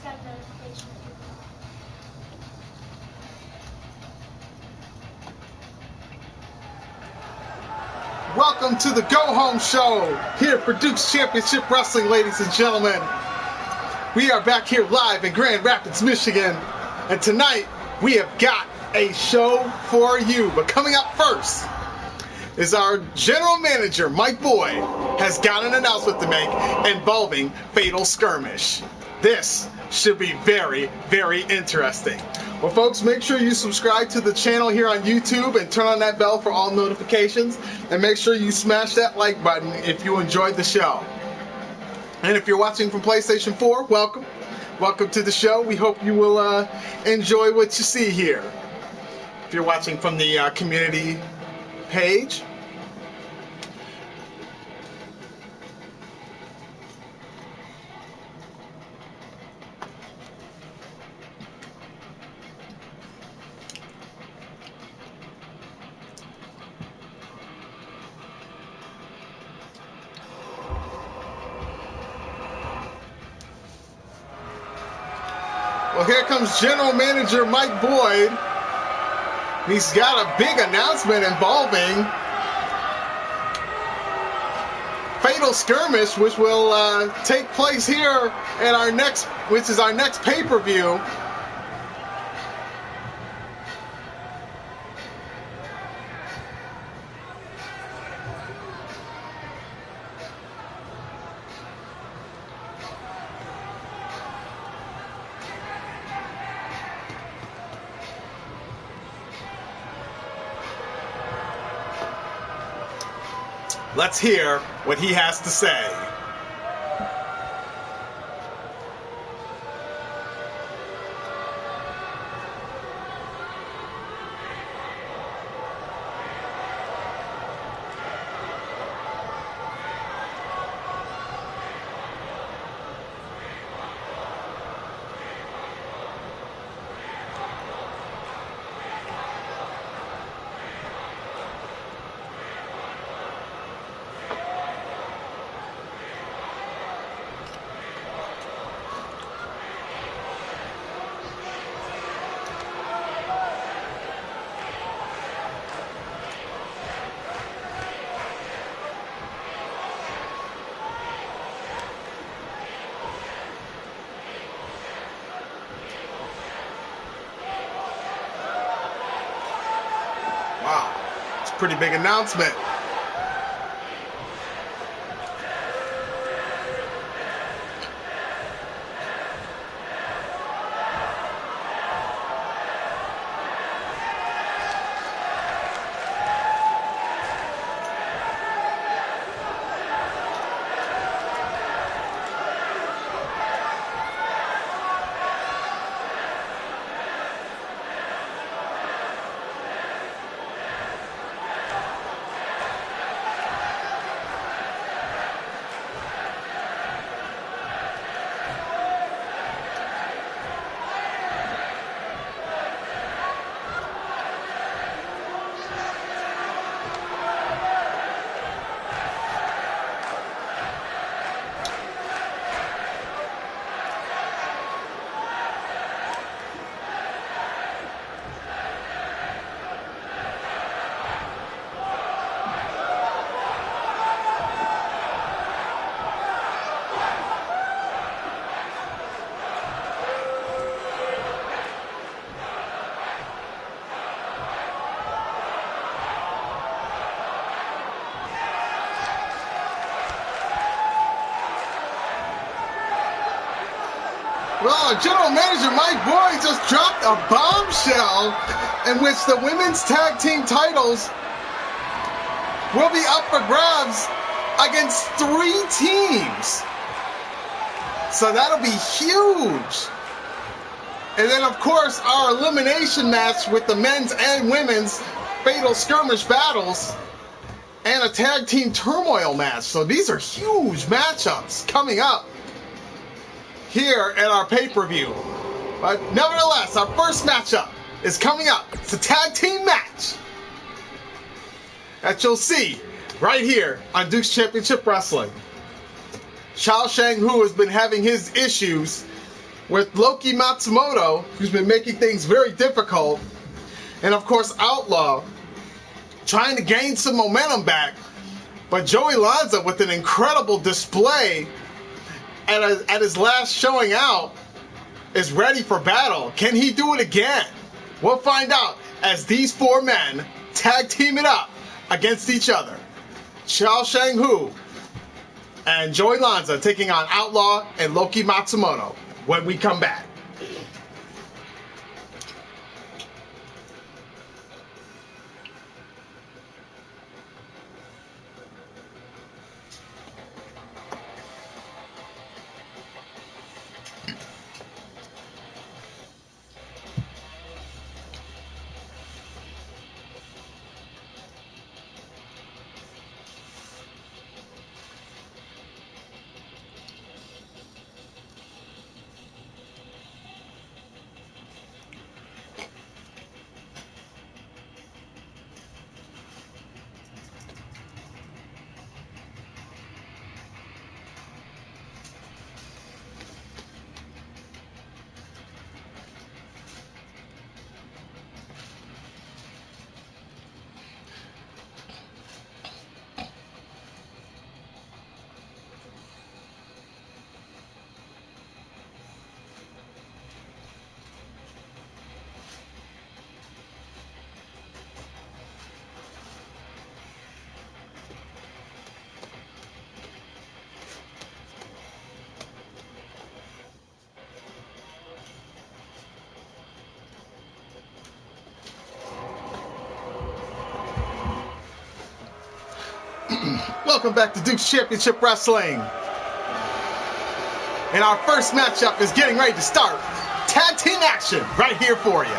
got a notification. Welcome to the Go Home Show here for Duke's Championship Wrestling, ladies and gentlemen. We are back here live in Grand Rapids, Michigan, and tonight we have got a show for you. But coming up first is our general manager, Mike Boyd, has got an announcement to make involving Fatal Skirmish. This should be very, very interesting. Well, folks, make sure you subscribe to the channel here on YouTube and turn on that bell for all notifications. And make sure you smash that like button if you enjoyed the show. And if you're watching from PlayStation 4, welcome. Welcome to the show. We hope you will enjoy what you see here. If you're watching from the community page, well, here comes General Manager Mike Boyd. He's got a big announcement involving Fatal Skirmish, which will take place here at our next pay-per-view. Let's hear what he has to say. Wow, it's a pretty big announcement. Well, General Manager Mike Boyd just dropped a bombshell in which the women's tag team titles will be up for grabs against 3 teams. So that'll be huge. And then, of course, our elimination match with the men's and women's Fatal Skirmish battles and a tag team turmoil match. So these are huge matchups coming up here at our pay-per-view. But nevertheless, our first matchup is coming up. It's a tag team match that you'll see right here on Duke's Championship Wrestling. Chao Shang Hu has been having his issues with Loki Matsumoto, who's been making things very difficult, and of course Outlaw trying to gain some momentum back. But Joey Lanza, with an incredible display at his last showing out, is ready for battle. Can he do it again? We'll find out as these four men tag team it up against each other. Chao Shang Hu and Joey Lanza taking on Outlaw and Loki Matsumoto when we come back. Welcome back to Duke's Championship Wrestling. And our first matchup is getting ready to start. Tag team action right here for you.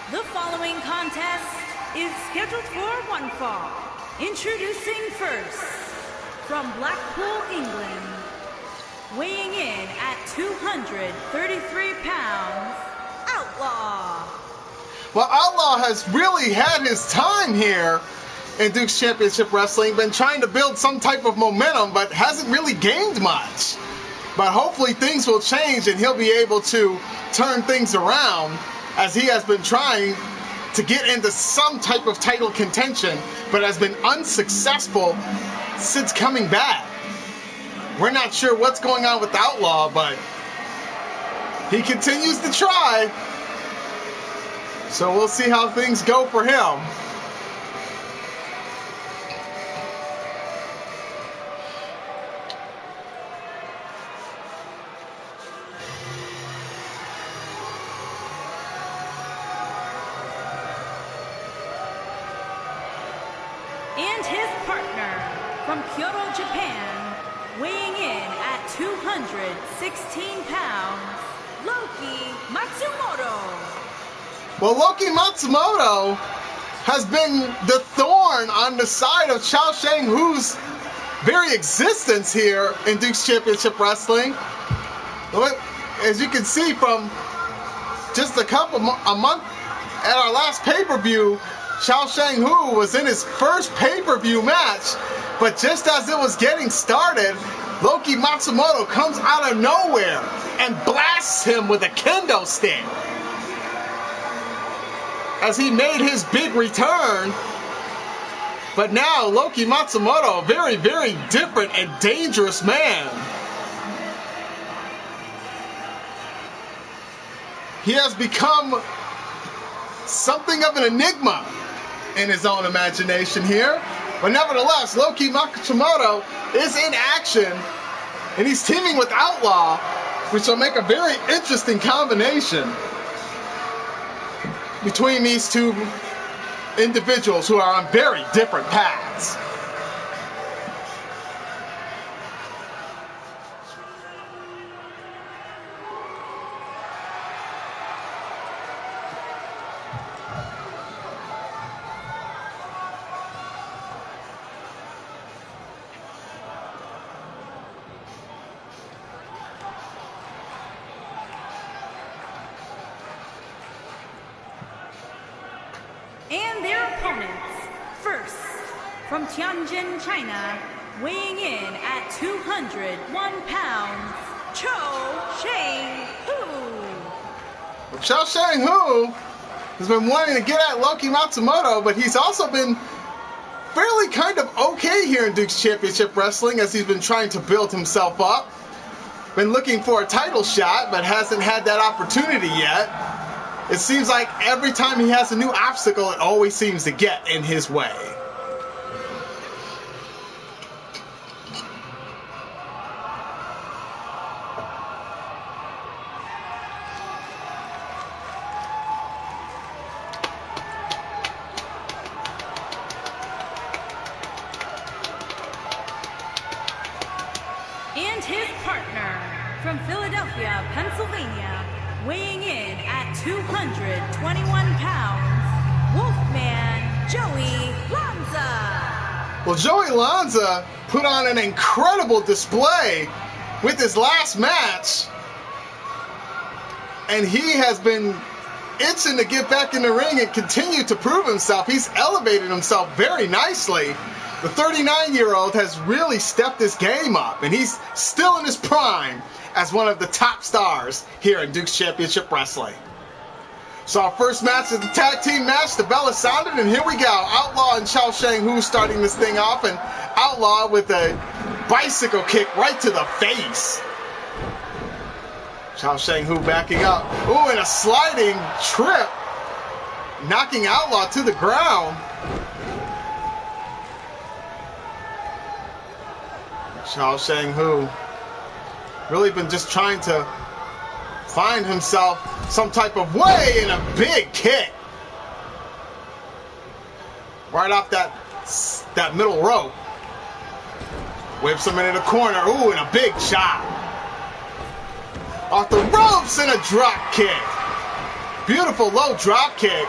The following contest is scheduled for one fall. Introducing first, from Blackpool, England, weighing in at 233 pounds, Outlaw. Well, Outlaw has really had his time here in Duke's Championship Wrestling, been trying to build some type of momentum, but hasn't really gained much. But hopefully things will change and he'll be able to turn things around, as he has been trying to get into some type of title contention, but has been unsuccessful since coming back. We're not sure what's going on with Outlaw, but he continues to try. So we'll see how things go for him. And his partner from Kyoto, Japan, weighing in at 216 pounds, Loki Matsumoto. Well, Loki Matsumoto has been the thorn on the side of Chao Shang Hu's very existence here in Duke's Championship Wrestling. As you can see from just a month at our last pay-per-view, Chao Shang Hu was in his first pay-per-view match, but just as it was getting started, Loki Matsumoto comes out of nowhere and blasts him with a kendo stick as he made his big return. But now Loki Matsumoto, a very, very different and dangerous man. He has become something of an enigma in his own imagination here. But nevertheless, Loki Matsumoto is in action, and he's teaming with Outlaw, which will make a very interesting combination between these two individuals who are on very different paths. from Tianjin, China, weighing in at 201 pounds, Cho Shang-hu. Cho Shang-hu has been wanting to get at Loki Matsumoto, but he's also been fairly kind of okay here in Duke's Championship Wrestling as he's been trying to build himself up. Been looking for a title shot, but hasn't had that opportunity yet. It seems like every time he has a new obstacle, it always seems to get in his way. And his partner from Philadelphia, Pennsylvania, weighing in at 221 pounds, Wolfman Joey Lanza. Well, Joey Lanza put on an incredible display with his last match, and he has been itching to get back in the ring and continue to prove himself. He's elevated himself very nicely. The 39-year-old has really stepped his game up, and he's still in his prime as one of the top stars here in Duke's Championship Wrestling. So our first match is the tag team match. The bell is sounded, and here we go. Outlaw and Cho Shang-hu starting this thing off, and Outlaw with a bicycle kick right to the face. Cho Shang-hu backing up. Ooh, and a sliding trip, knocking Outlaw to the ground. Cho Shang-hu really been just trying to find himself some type of way, in a big kick right off that middle rope. Whips him into the corner. Ooh, and a big chop off the ropes, and a drop kick. Beautiful low drop kick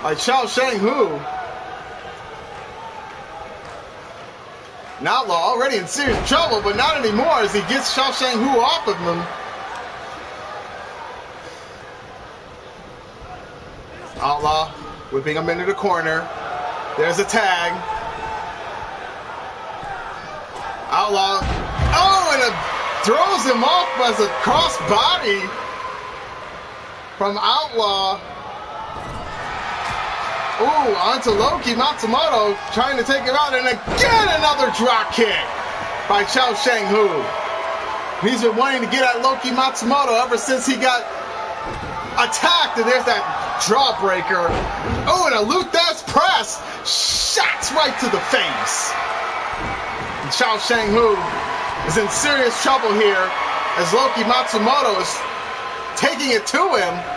by Cho Shang-hu. An Outlaw already in serious trouble, but not anymore as he gets Cho Shang-hu off of him. Outlaw whipping him into the corner. There's a tag. Outlaw, oh, and it throws him off as a cross body from Outlaw. Ooh, onto Loki Matsumoto, trying to take him out, and again another drop kick by Cho Shang-hu. He's been wanting to get at Loki Matsumoto ever since he got attacked, and there's that jawbreaker. Oh, and a Luthez press, shots right to the face. And Cho Shang-hu is in serious trouble here as Loki Matsumoto is taking it to him.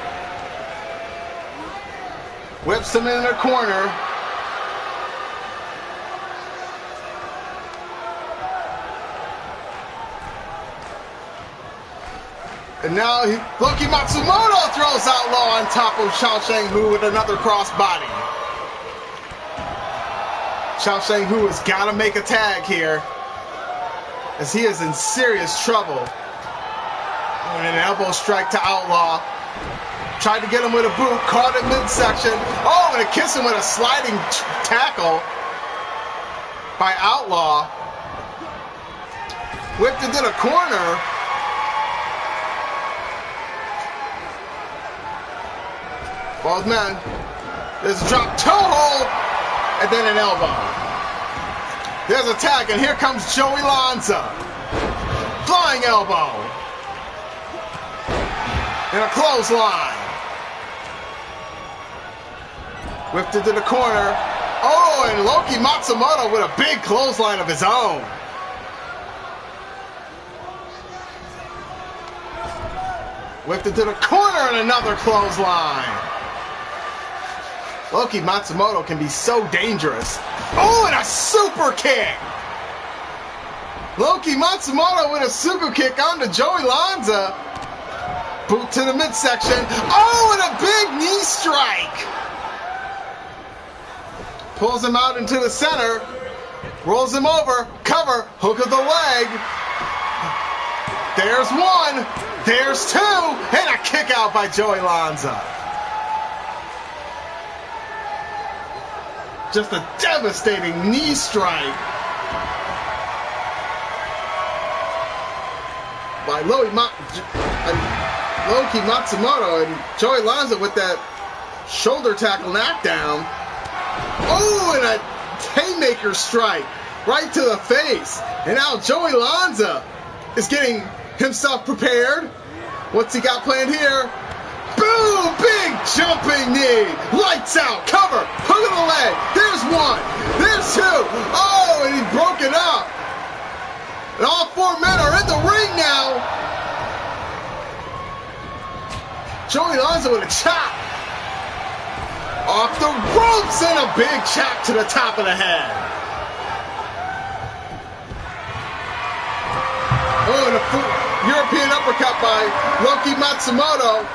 Whips him in the corner. And now Loki Matsumoto throws Outlaw on top of Cho Shang-hu with another crossbody. Cho Shang-hu has got to make a tag here as he is in serious trouble. And an elbow strike to Outlaw. Tried to get him with a boot, caught in midsection. Oh, and a kiss him with a sliding tackle by Outlaw. Whipped into the corner. Both men. There's a drop toe hold, and then an elbow. There's a tag, and here comes Joey Lanza. Flying elbow. And a clothesline. Whipped into the corner. Oh, and Loki Matsumoto with a big clothesline of his own. Whipped into the corner and another clothesline. Loki Matsumoto can be so dangerous. Oh, and a super kick. Loki Matsumoto with a super kick onto Joey Lanza. Boot to the midsection. Oh, and a big knee strike. Pulls him out into the center, rolls him over, cover, hook of the leg. There's one, there's two, and a kick out by Joey Lanza. Just a devastating knee strike by Loki Matsumoto, and Joey Lanza with that shoulder tackle knockdown. Oh, and a haymaker strike right to the face. And now Joey Lanza is getting himself prepared. What's he got planned here? Boom! Big jumping knee. Lights out. Cover. Hook of the leg. There's one. There's two. Oh, and he's broken up. And all four men are in the ring now. Joey Lanza with a chop. Off the ropes and a big chop to the top of the head. Oh, and a European uppercut by Loki Matsumoto.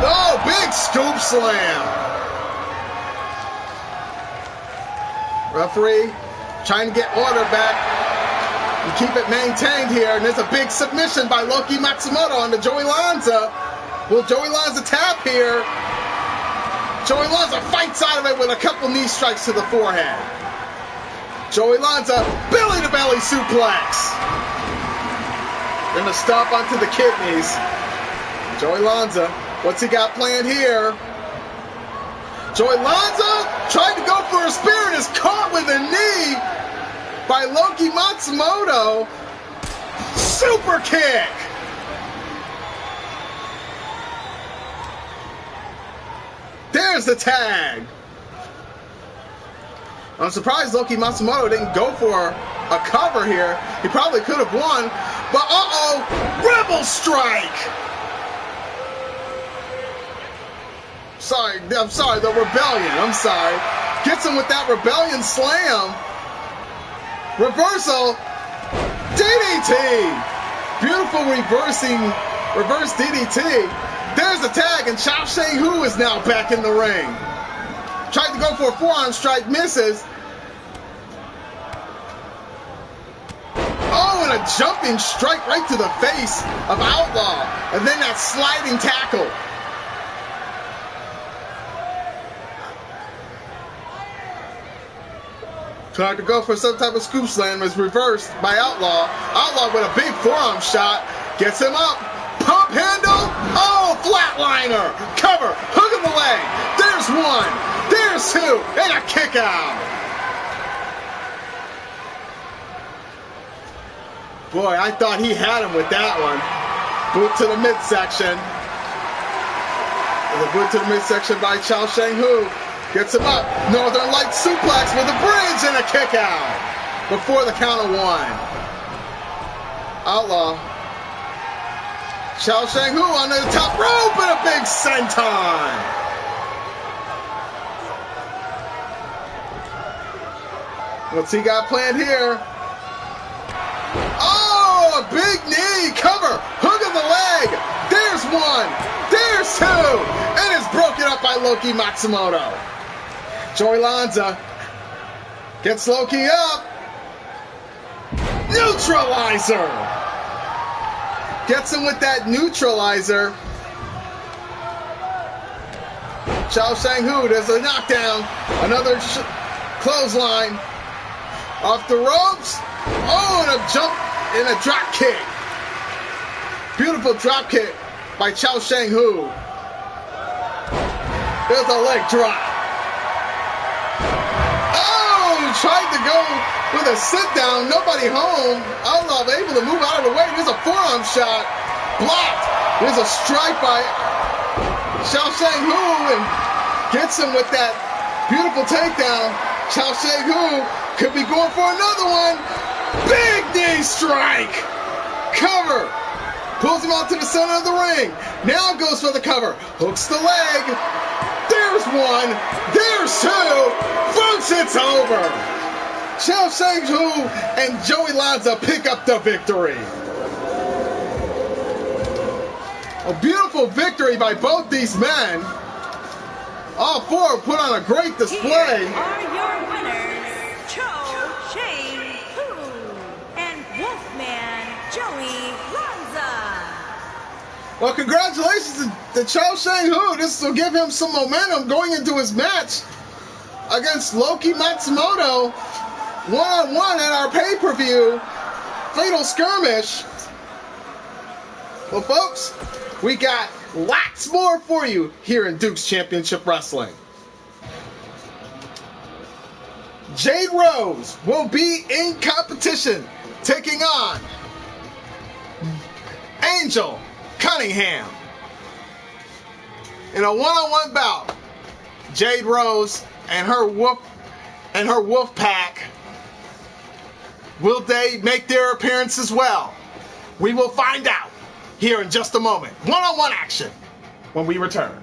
Oh, big scoop slam. Referee trying to get order back and keep it maintained here. And there's a big submission by Loki Matsumoto onto Joey Lanza. Will Joey Lanza tap here? Joey Lanza fights out of it with a couple knee strikes to the forehead. Joey Lanza, belly-to-belly suplex. Gonna stomp onto the kidneys. Joey Lanza, what's he got planned here? Joey Lanza tried to go for a spear and is caught with a knee by Loki Matsumoto. Super kick. There's the tag. I'm surprised Loki Matsumoto didn't go for a cover here. He probably could have won, but Rebel strike. I'm sorry, the Rebellion. I'm sorry. Gets him with that Rebellion slam. Reversal. DDT. Beautiful reverse DDT. There's the tag, and Chao Shang Hu is now back in the ring. Tried to go for a forearm strike, misses. Oh, and a jumping strike right to the face of Outlaw. And then that sliding tackle. Tried to go for some type of scoop slam, is reversed by Outlaw. Outlaw with a big forearm shot. Gets him up. Pump handle. Oh, flatliner. Cover. Hook of the leg. There's one. There's two. And a kick out. Boy, I thought he had him with that one. Boot to the midsection. The boot to the midsection by Chao Shang Hu. Gets him up. Northern Light suplex with a bridge and a kick out. Before the count of one. Outlaw. Chao Shang Hu on the top rope and a big senton. What's he got planned here? Oh, a big knee. Cover. Hook of the leg. There's one. There's two. And it's broken up by Loki Matsumoto. Joey Lanza gets Loki up. Neutralizer. Gets him with that neutralizer. Chao Shang Hu, there's a knockdown. Another clothesline. Off the ropes. Oh, and a jump and a drop kick. Beautiful drop kick by Chao Shang Hu. There's a leg drop. Tried to go with a sit down, nobody home. Outlaw able to move out of the way. There's a forearm shot, blocked. There's a strike by Chao Shang Hu and gets him with that beautiful takedown. Chao Shang Hu could be going for another one. Big knee strike. Cover. Pulls him out to the center of the ring. Now goes for the cover. Hooks the leg. There's one. There's two. Folks, it's over. Chao Shang Hu and Joey Lanza pick up the victory. A beautiful victory by both these men. All four put on a great display. Here are your winners, Chao Shang Hu and Wolfman Joey Lanza. Well, congratulations to Chao Shang Hu. This will give him some momentum going into his match against Loki Matsumoto one-on-one at our pay-per-view, Fatal Skirmish. Well, folks, we got lots more for you here in Duke's Championship Wrestling. Jade Rose will be in competition, taking on Angel Cunningham in a one-on-one bout. Jade Rose and her wolf pack, will they make their appearance as well? We will find out here in just a moment. One-on-one action when we return.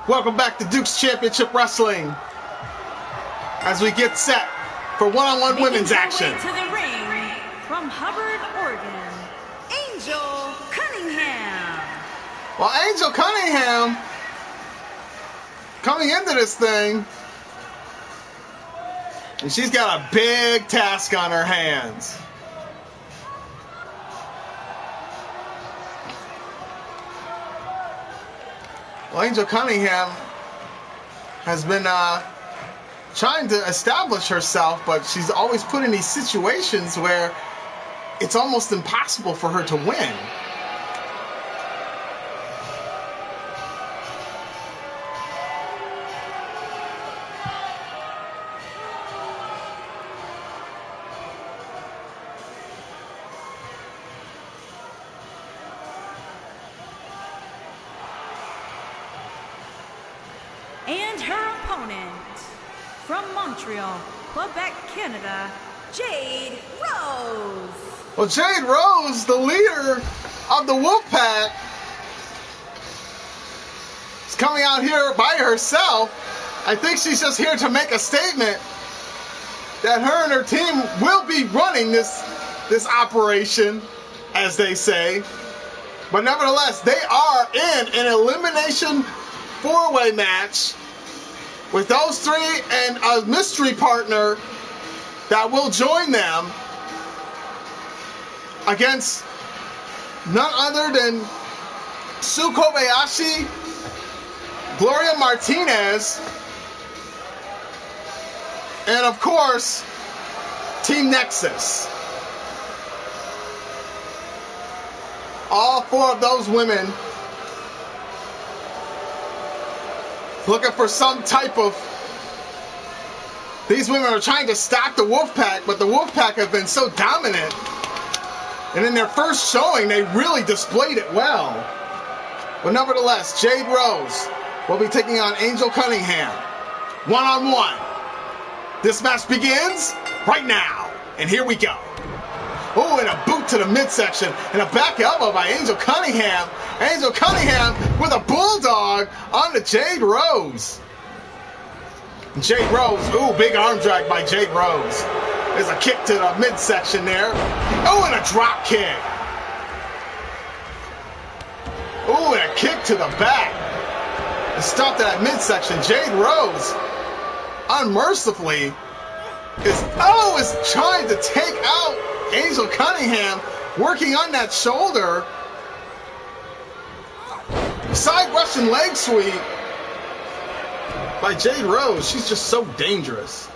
Welcome back to Duke's Championship Wrestling as we get set for one-on-one women's action. To the ring from Hubbard, Oregon, Angel Cunningham. Well, Angel Cunningham coming into this thing, and she's got a big task on her hands. Well, Angel Cunningham has been trying to establish herself, but she's always put in these situations where it's almost impossible for her to win. And her opponent, from Montreal, Quebec, Canada, Jade Rose. Well, Jade Rose, the leader of the Wolfpack, is coming out here by herself. I think she's just here to make a statement that her and her team will be running this operation, as they say. But nevertheless, they are in an elimination four-way match with those three and a mystery partner that will join them against none other than Sue Kobayashi, Gloria Martinez, and of course, Team Nexus. All four of those women looking for some type of... These women are trying to stop the Wolfpack, but the Wolfpack have been so dominant. And in their first showing, they really displayed it well. But nevertheless, Jade Rose will be taking on Angel Cunningham. One-on-one. This match begins right now. And here we go. Oh, and a boot to the midsection. And a back elbow by Angel Cunningham. Angel Cunningham with a bulldog on the Jade Rose. Jade Rose. Ooh, big arm drag by Jade Rose. There's a kick to the midsection there. Oh, and a drop kick. Ooh, and a kick to the back. And stopped at that midsection. Jade Rose, unmercifully, is trying to take out Angel Cunningham, working on that shoulder. Side Russian leg sweep by Jade Rose. She's just so dangerous.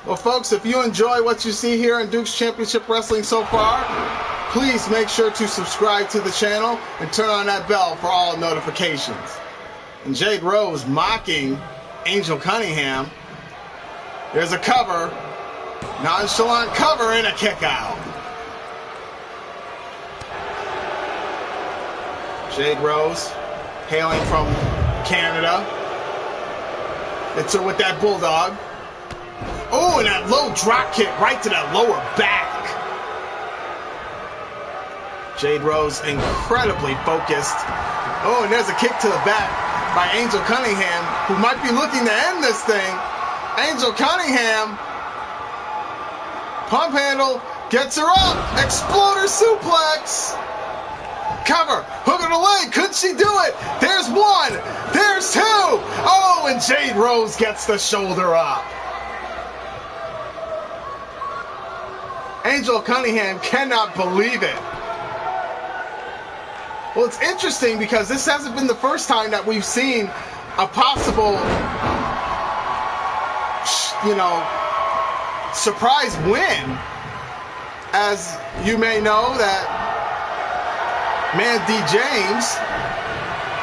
Well, folks, if you enjoy what you see here in Duke's Championship Wrestling so far, please make sure to subscribe to the channel and turn on that bell for all notifications. And Jade Rose mocking Angel Cunningham. There's a cover. Nonchalant cover and a kick out. Jade Rose, hailing from Canada. It's her with that bulldog. Oh, and that low drop kick right to that lower back. Jade Rose incredibly focused. Oh, and there's a kick to the back by Angel Cunningham, who might be looking to end this thing. Angel Cunningham, pump handle, gets her up, exploder suplex. Cover, hook of the leg, could she do it? There's one, there's two. Oh, and Jade Rose gets the shoulder up. Angel Cunningham cannot believe it. Well, it's interesting because this hasn't been the first time that we've seen a possible, surprise win. As you may know, that Mandy James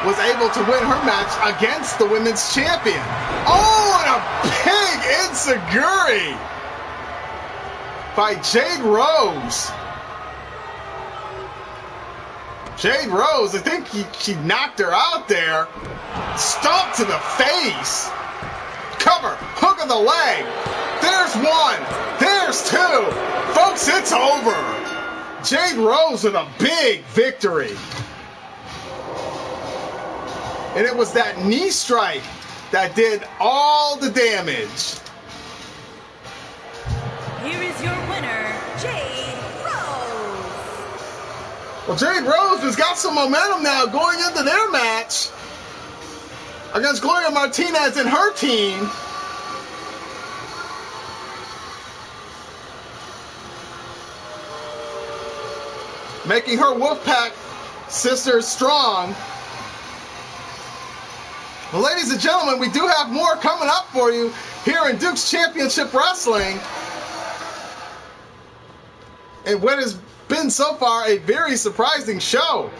was able to win her match against the women's champion. Oh, and a big enziguri by Jade Rose. Jade Rose, I think she knocked her out there. Stomp to the face. Cover, hook of the leg. There's one, there's two. Folks, it's over. Jade Rose with a big victory. And it was that knee strike that did all the damage. Here is your winner, Jade Rose. Well, Jade Rose has got some momentum now going into their match against Gloria Martinez and her team. Making her Wolfpack sisters strong. Well, ladies and gentlemen, we do have more coming up for you here in Duke's Championship Wrestling. And what has been so far a very surprising show.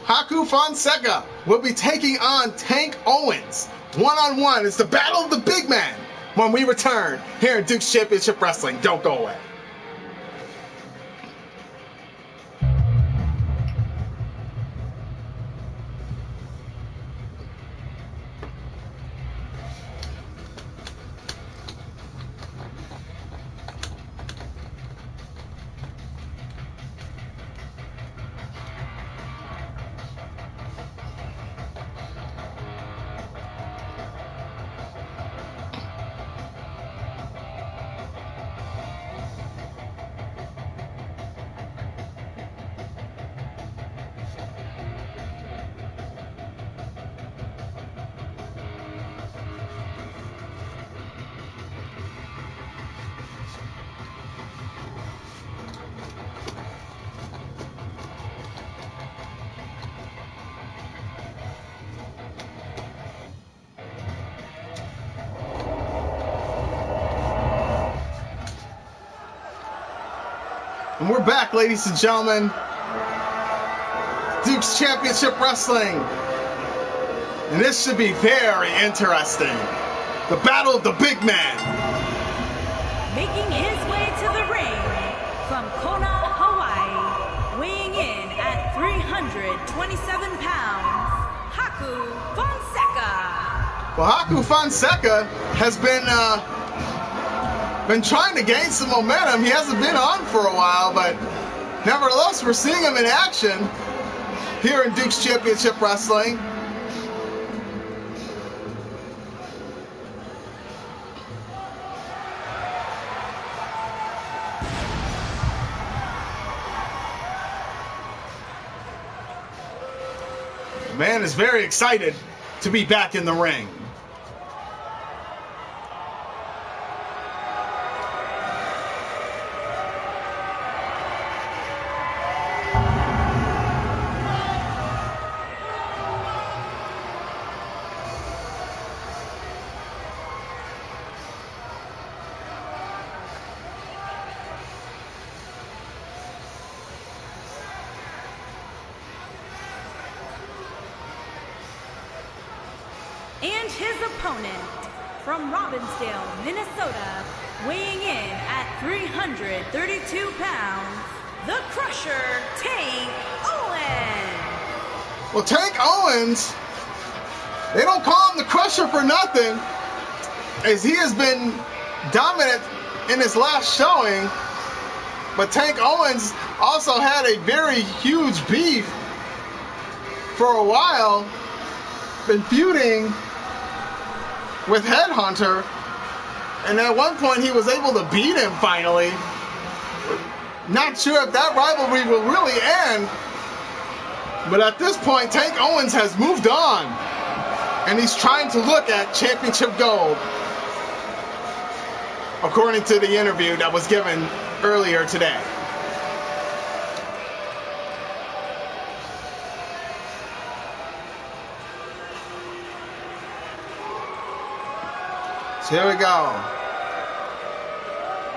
Haku Fonseca will be taking on Tank Owens. One-on-one. It's the battle of the big man when we return here in Duke's Championship Wrestling. Don't go away. And we're back, ladies and gentlemen. Duke's Championship Wrestling. And this should be very interesting. The battle of the big man. Making his way to the ring from Kona, Hawaii, weighing in at 327 pounds, Haku Fonseca. Well, Haku Fonseca has been trying to gain some momentum. He hasn't been on for a while, but nevertheless, we're seeing him in action here in Duke's Championship Wrestling. The man is very excited to be back in the ring. And his opponent, from Robbinsdale, Minnesota, weighing in at 332 pounds, the Crusher, Tank Owens. Well, Tank Owens, they don't call him the Crusher for nothing. as he has been dominant in his last showing, but Tank Owens also had a very huge beef for a while, been feuding with Headhunter, and at one point he was able to beat him finally. Not sure if that rivalry will really end, but at this point Tank Owens has moved on, and he's trying to look at championship gold, according to the interview that was given earlier today. So here we go.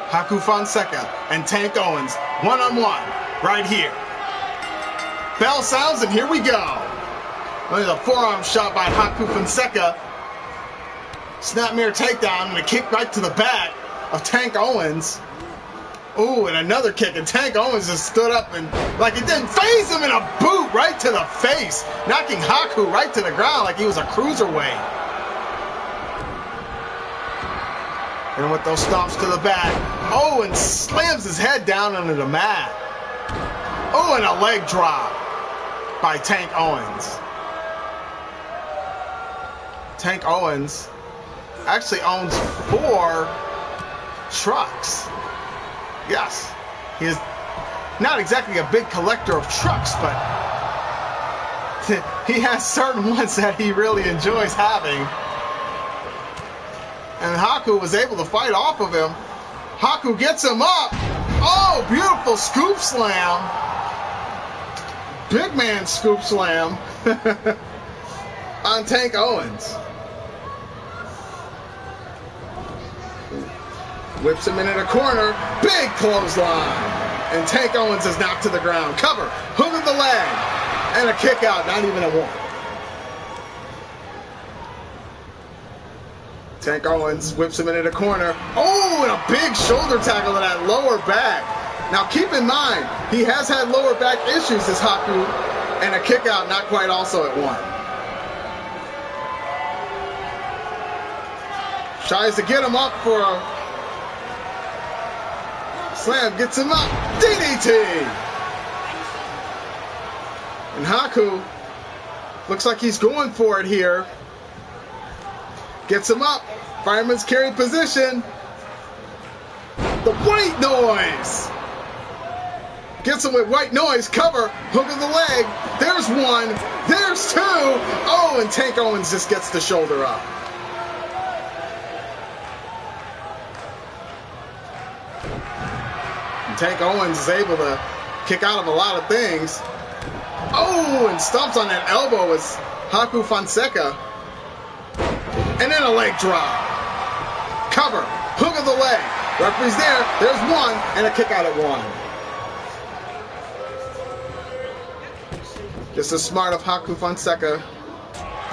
Haku Fonseca and Tank Owens, one-on-one, right here. Bell sounds, and here we go. There's a forearm shot by Haku Fonseca. Snapmare takedown and a kick right to the back of Tank Owens. Ooh, and another kick, and Tank Owens just stood up and, like, it didn't phase him, in a boot right to the face, knocking Haku right to the ground like he was a cruiserweight. And with those stomps to the back, oh, and slams his head down onto the mat. Oh, and a leg drop by Tank Owens. Tank Owens actually owns 4 trucks. Yes, he is not exactly a big collector of trucks, but he has certain ones that he really enjoys having. And Haku was able to fight off of him. Haku gets him up. Oh, beautiful scoop slam. Big man scoop slam on Tank Owens. Whips him into the corner. Big clothesline. And Tank Owens is knocked to the ground. Cover. Hook of the leg. And a kick out. Not even a 1. Tank Owens whips him into the corner. Oh, and a big shoulder tackle to that lower back. Now keep in mind, he has had lower back issues, this Haku, and a kick out, not quite also at 1. Tries to get him up for a slam, gets him up. DDT! And Haku looks like he's going for it here. Gets him up. Fireman's carry position. The white noise. Gets him with white noise. Cover. Hook of the leg. There's 1. There's 2. Oh, and Tank Owens just gets the shoulder up. And Tank Owens is able to kick out of a lot of things. Oh, and stomps on that elbow as Haku Fonseca. And then a leg drop. Cover. Hook of the leg. Referee's there. There's 1. And a kick out at 1. Just as smart of Haku Fonseca.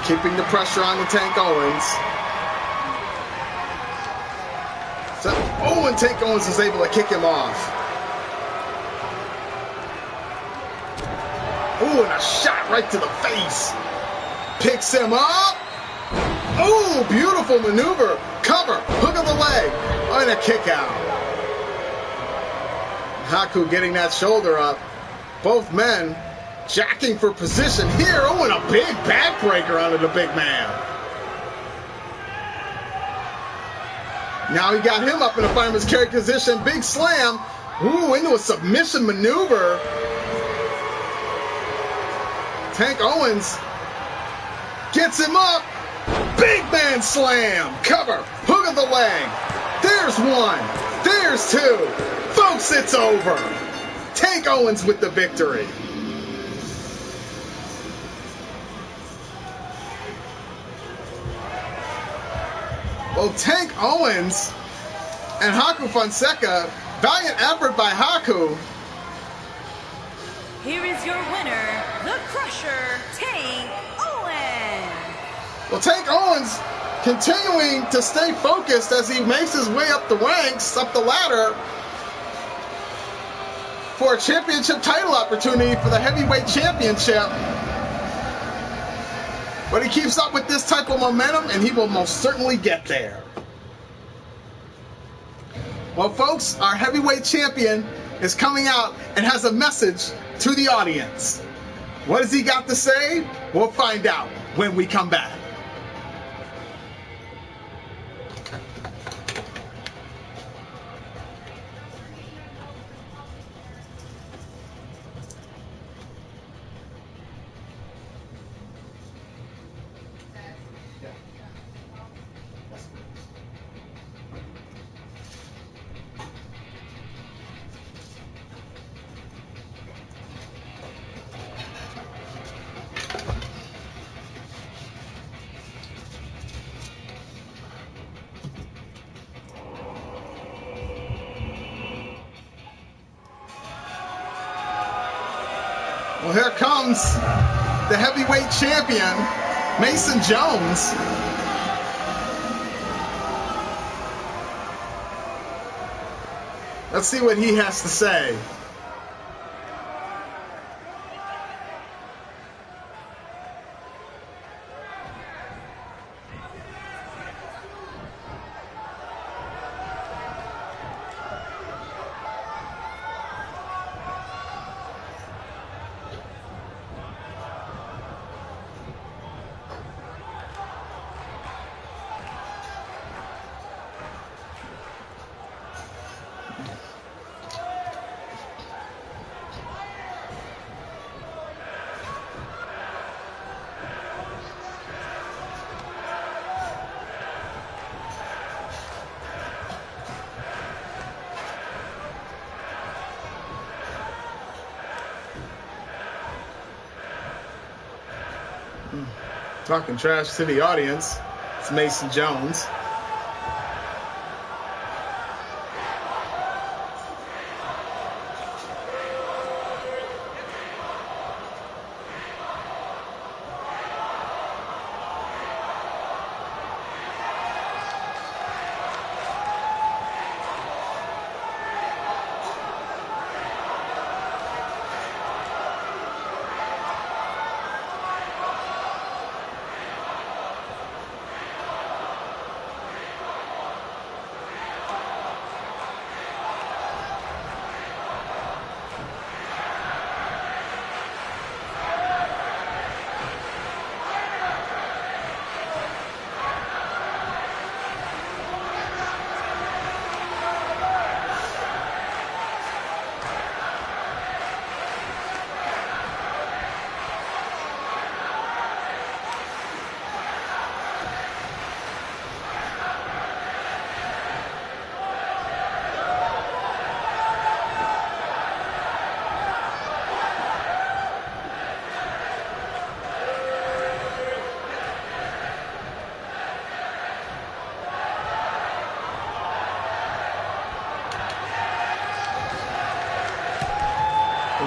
Keeping the pressure on the Tank Owens. So, oh, and Tank Owens is able to kick him off. Oh, and a shot right to the face. Picks him up. Oh, beautiful maneuver. Cover. Hook of the leg. And a kick out. Haku getting that shoulder up. Both men jacking for position here. Oh, and a big backbreaker onto the big man. Now he got him up in a fireman's carry position. Big slam. Ooh, into a submission maneuver. Tank Owens gets him up. Big man slam. Cover. Hook of the leg. There's 1. There's 2. Folks, it's over. Tank Owens with the victory. Well, Tank Owens and Haku Fonseca, valiant effort by Haku. Here is your winner, the Crusher, Tank Owens. Well, Tank Owens continuing to stay focused as he makes his way up the ranks, up the ladder, for a championship title opportunity for the heavyweight championship. But he keeps up with this type of momentum, and he will most certainly get there. Well, folks, our heavyweight champion is coming out and has a message to the audience. What has he got to say? We'll find out when we come back. Well, here comes the heavyweight champion, Mason Jones. Let's see what he has to say. Talking trash to the audience. It's Mason Jones.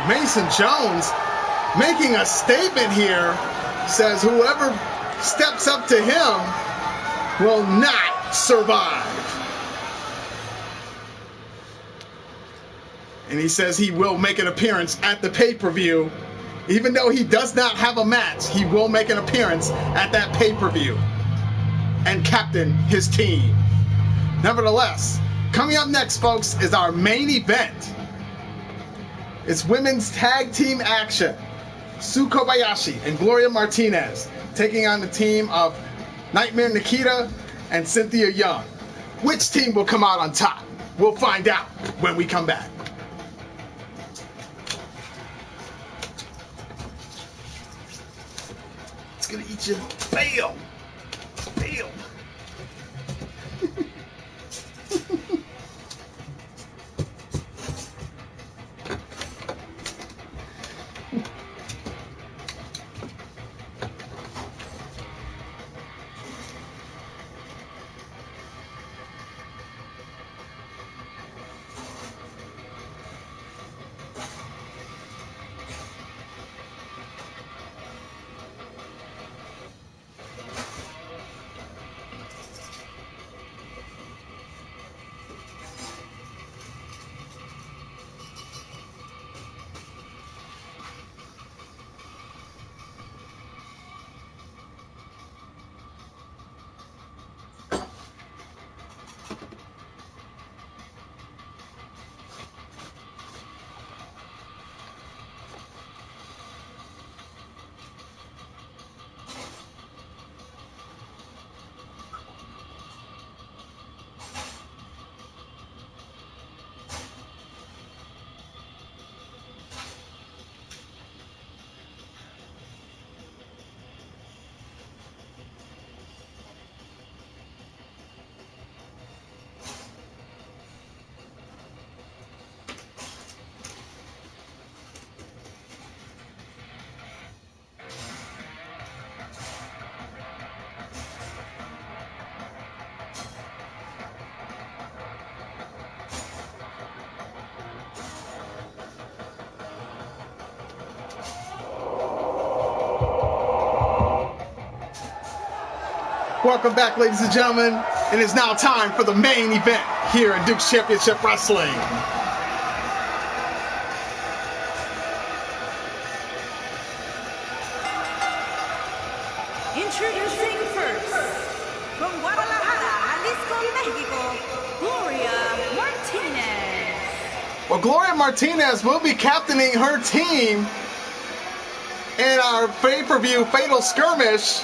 Mason Jones making a statement here, says whoever steps up to him will not survive. And he says he will make an appearance at the pay-per-view. Even though he does not have a match, he will make an appearance at that pay-per-view and captain his team. Nevertheless, coming up next, folks, is our main event. It's women's tag team action. Sue Kobayashi and Gloria Martinez taking on the team of Nightmare Nikita and Cynthia Young. Which team will come out on top? We'll find out when we come back. It's gonna eat you. Bam! Bam! Welcome back, ladies and gentlemen. It is now time for the main event here in Duke's Championship Wrestling. Introducing first, from Guadalajara, Jalisco, Mexico, Gloria Martinez. Well, Gloria Martinez will be captaining her team in our pay-per-view Fatal Skirmish,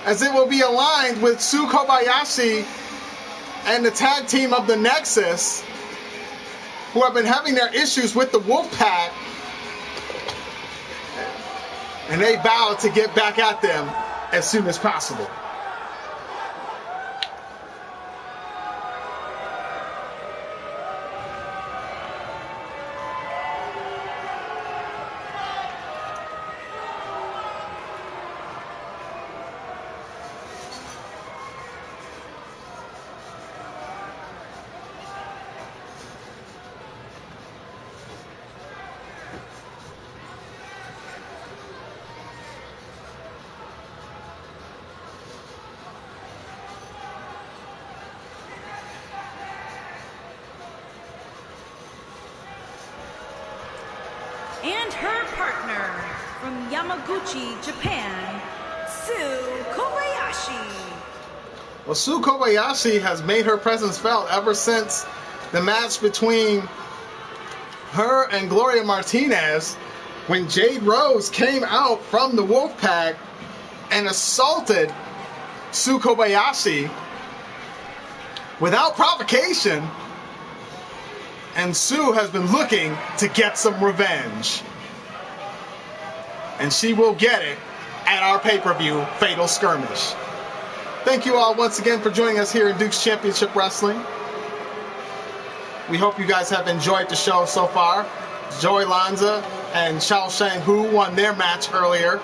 as it will be aligned with Sue Kobayashi and the tag team of the Nexus, who have been having their issues with the Wolfpack, and they vow to get back at them as soon as possible. And her partner, from Yamaguchi, Japan, Sue Kobayashi. Well, Sue Kobayashi has made her presence felt ever since the match between her and Gloria Martinez, when Jade Rose came out from the Wolfpack and assaulted Sue Kobayashi without provocation. And Sue has been looking to get some revenge. And she will get it at our pay-per-view, Fatal Skirmish. Thank you all once again for joining us here in Duke's Championship Wrestling. We hope you guys have enjoyed the show so far. Joey Lanza and Xiao Shang Hu won their match earlier,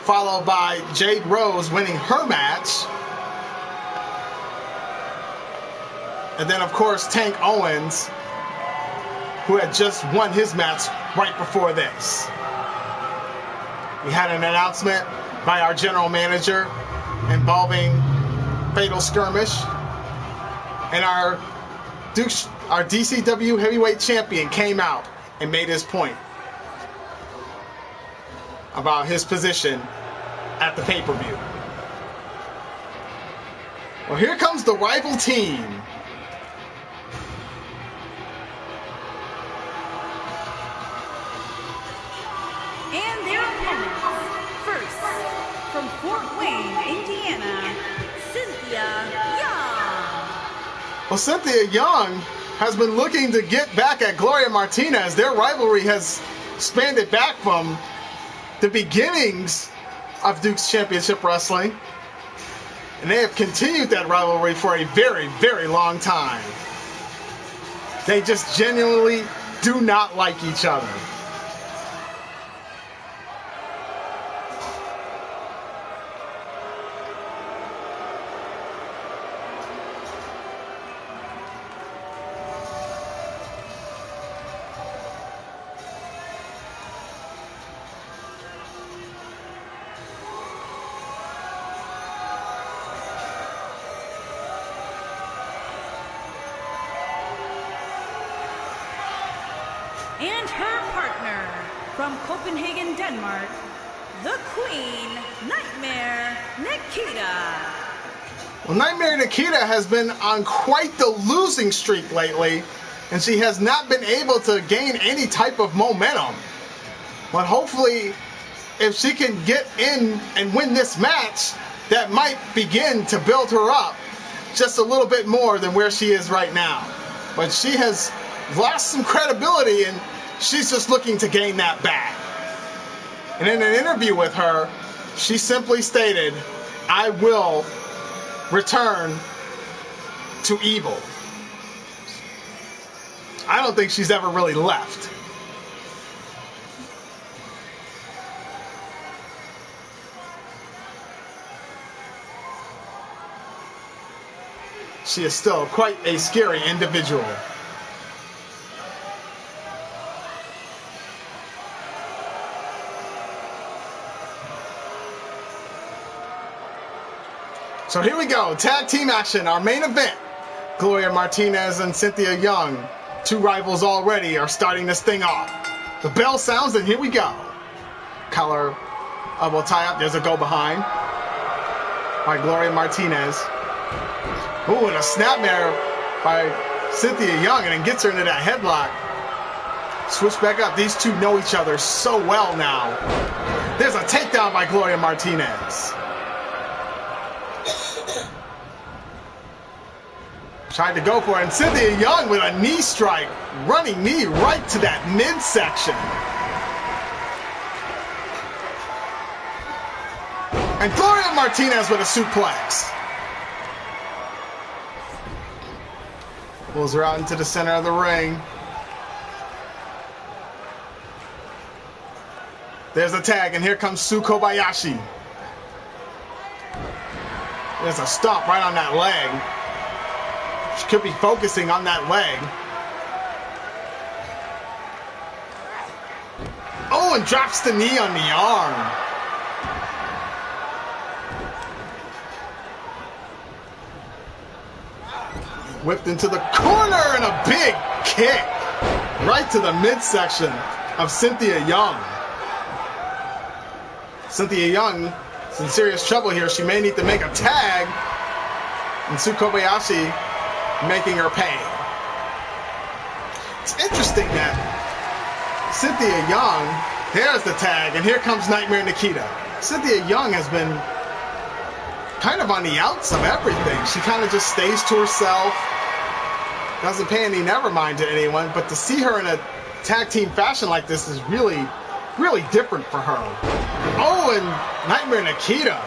followed by Jade Rose winning her match. And then, of course, Tank Owens, who had just won his match right before this. We had an announcement by our general manager involving Fatal Skirmish, and our DCW heavyweight champion came out and made his point about his position at the pay-per-view. Well, here comes the rival team. And their opponents, first, from Fort Wayne, Indiana, Cynthia Young. Well, Cynthia Young has been looking to get back at Gloria Martinez. Their rivalry has spanned back from the beginnings of Duke's Championship Wrestling, and they have continued that rivalry for a very, very long time. They just genuinely do not like each other. And her partner, from Copenhagen, Denmark, the Queen, Nightmare Nikita. Well, Nightmare Nikita has been on quite the losing streak lately, and she has not been able to gain any type of momentum. But hopefully, if she can get in and win this match, that might begin to build her up just a little bit more than where she is right now. But she has lost some credibility, and she's just looking to gain that back. And in an interview with her, she simply stated, "I will return to evil." I don't think she's ever really left. She is still quite a scary individual. So here we go, tag team action, our main event. Gloria Martinez and Cynthia Young, two rivals already, are starting this thing off. The bell sounds and here we go. Collar elbow tie up, there's a go behind by Gloria Martinez. Ooh, and a snapmare by Cynthia Young, and it gets her into that headlock. Switch back up, these two know each other so well now. There's a takedown by Gloria Martinez. Tried to go for it, and Cynthia Young with a knee strike, running knee right to that midsection. And Gloria Martinez with a suplex. Pulls her out into the center of the ring. There's a tag, and here comes Sue Kobayashi. There's a stomp right on that leg. She could be focusing on that leg. Oh, and drops the knee on the arm. Whipped into the corner and a big kick right to the midsection of Cynthia Young. Cynthia Young is in serious trouble here. She may need to make a tag. And Sue Kobayashi making her pay. It's interesting that Cynthia Young, there's the tag, and here comes Nightmare Nikita. Cynthia Young has been kind of on the outs of everything. She kind of just stays to herself, doesn't pay any nevermind to anyone, but to see her in a tag team fashion like this is really, really different for her. Oh, and Nightmare Nikita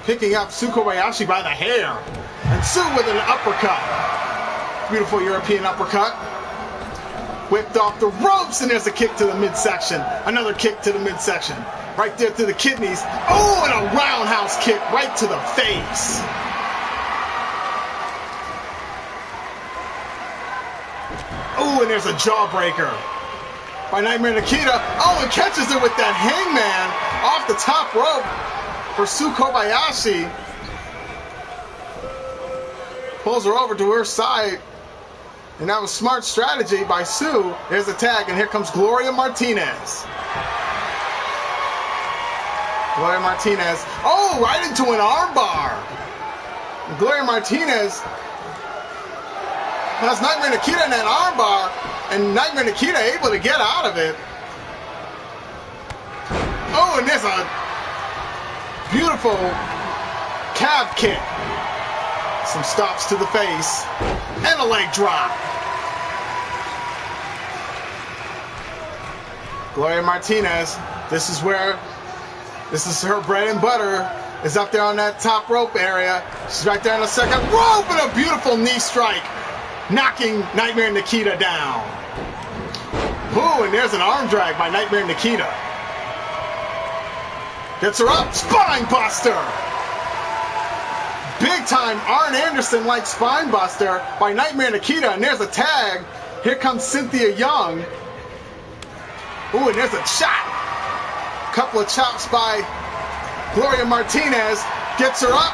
picking up Sue Kobayashi by the hair. And Sue with an uppercut. Beautiful European uppercut. Whipped off the ropes, and there's a kick to the midsection. Another kick to the midsection. Right there to the kidneys. Oh, and a roundhouse kick right to the face. Oh, and there's a jawbreaker by Nightmare Nikita. Oh, and catches her with that hangman off the top rope for Sue Kobayashi. Pulls her over to her side. And that was smart strategy by Sue. There's a tag, and here comes Gloria Martinez. Gloria Martinez. Oh, right into an armbar. Gloria Martinez has Nightmare Nikita in that armbar, and Nightmare Nikita able to get out of it. Oh, and there's a beautiful calf kick. Some stops to the face, and a leg drop. Gloria Martinez, this is her bread and butter, is up there on that top rope area. She's right there on the second rope, and a beautiful knee strike, knocking Nightmare Nikita down. Ooh, and there's an arm drag by Nightmare Nikita. Gets her up, spine buster. Big time Arn Anderson-like spine buster by Nightmare Nikita, and there's a tag. Here comes Cynthia Young. Ooh, and there's a chop. Couple of chops by Gloria Martinez. Gets her up.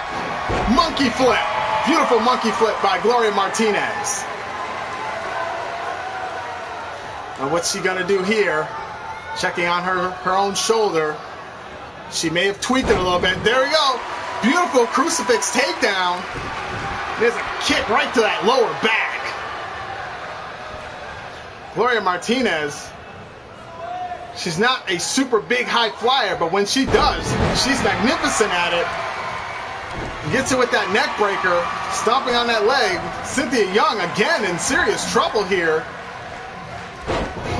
Monkey flip. Beautiful monkey flip by Gloria Martinez. Now what's she gonna do here? Checking on her own shoulder. She may have tweaked it a little bit. There we go. Beautiful crucifix takedown. There's a kick right to that lower back. Gloria Martinez, she's not a super big high flyer, but when she does, she's magnificent at it. Gets it with that neck breaker, stomping on that leg. Cynthia Young again in serious trouble here.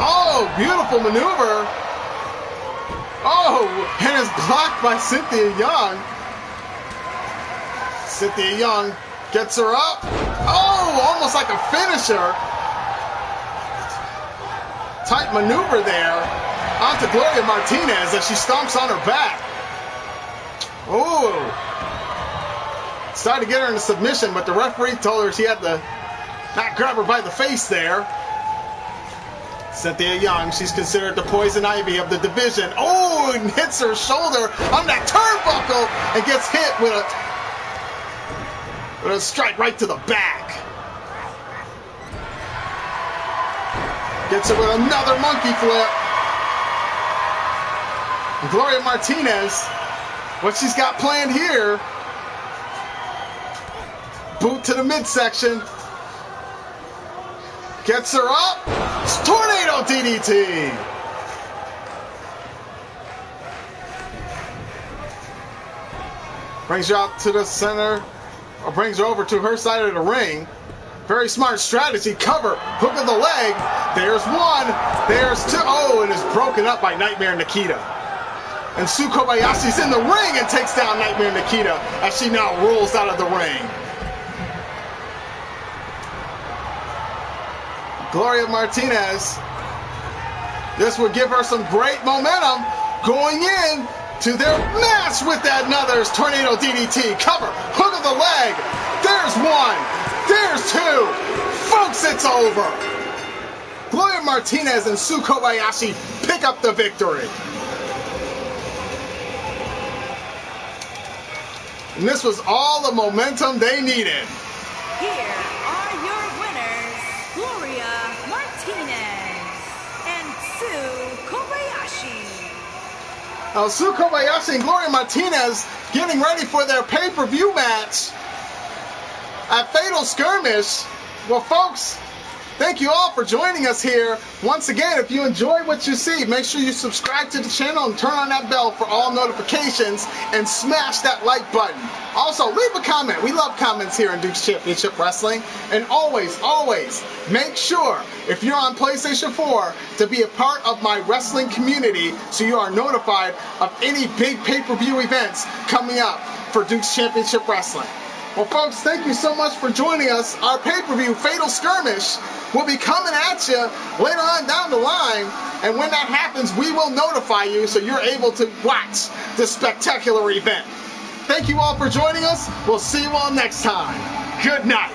Oh, beautiful maneuver. Oh, and it's blocked by Cynthia Young. Cynthia Young gets her up. Oh, almost like a finisher. Tight maneuver there onto Gloria Martinez as she stomps on her back. Oh, started to get her into submission, but the referee told her she had to not grab her by the face there. Cynthia Young, she's considered the poison ivy of the division. Oh, and hits her shoulder on that turnbuckle and gets hit with a strike right to the back. Gets her with another monkey flip. And Gloria Martinez, what she's got planned here, boot to the midsection. Gets her up. Tornado DDT. Brings her out to the center, or brings her over to her side of the ring. Very smart strategy. Cover. Hook of the leg. There's one. There's two. Oh, and is broken up by Nightmare Nikita. And Sue Kobayashi's in the ring and takes down Nightmare Nikita as she now rolls out of the ring. Gloria Martinez, this would give her some great momentum going in to their match with that another Tornado DDT. Cover, hook of the leg. There's one, there's two. Folks, it's over. Gloria Martinez and Sue Kobayashi pick up the victory. And this was all the momentum they needed. Here are your winners, Gloria Martinez and Sue Kobayashi. Now, Sue Kobayashi and Gloria Martinez getting ready for their pay-per-view match at Fatal Skirmish. Well, folks, thank you all for joining us here. Once again, if you enjoy what you see, make sure you subscribe to the channel and turn on that bell for all notifications and smash that like button. Also, leave a comment. We love comments here in Duke's Championship Wrestling. And always, always make sure, if you're on PlayStation 4, to be a part of my wrestling community so you are notified of any big pay-per-view events coming up for Duke's Championship Wrestling. Well, folks, thank you so much for joining us. Our pay-per-view, Fatal Skirmish, will be coming at you later on down the line. And when that happens, we will notify you so you're able to watch this spectacular event. Thank you all for joining us. We'll see you all next time. Good night.